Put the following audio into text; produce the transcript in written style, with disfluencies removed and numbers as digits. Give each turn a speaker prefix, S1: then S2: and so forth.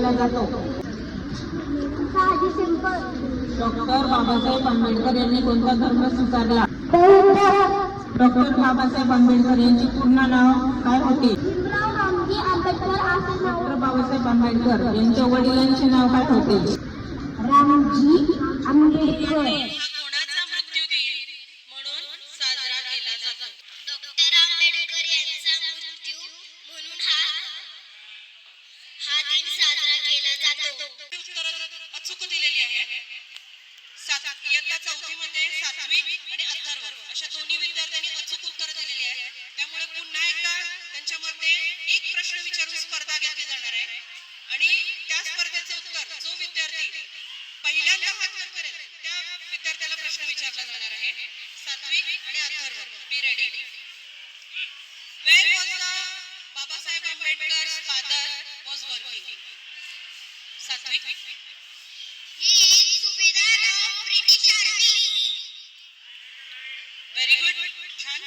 S1: केला जातो? डॉक्टर बाबासाहेब आंबेडकर यांनी कोणता धर्म स्वीकारला? डॉक्टर बाबासाहेब आंबेडकर यांचे पूर्ण नाव काय होते? डॉक्टर बाबासाहेब आंबेडकर यांच्या वडिलांचे नाव काय होते? रामजी आंबेडकर.
S2: कोणाचा मृत्यू दिन म्हणून साजरा केला जातो? डॉक्टर आंबेडकर यांचा मृत्यू म्हणून हा दिन साजरा केला जातो. उत्तर अचूक दिलेली आहे. इयत्ता 4थी मध्ये सात्विक आणि अथर्व अशा दोन्ही विद्यार्थ्यांनी अचूक उत्तर दिलेली आहे. त्यामुळे पुन्हा एकदा त्यांच्यामध्ये एक प्रश्न विचारून स्पर्धा घेतली जाणार आहे आणि त्या स्पर्धेचे उत्तर जो विद्यार्थी पहिल्यांदा हात वर करेल त्या विद्यार्थ्याला प्रश्न विचारला जाणार आहे. सात्विक आणि Atharva, be ready. Where was the Babasaheb Ambedkar's father was working? Satvik. He is Subedar of British Army. Very good. छान.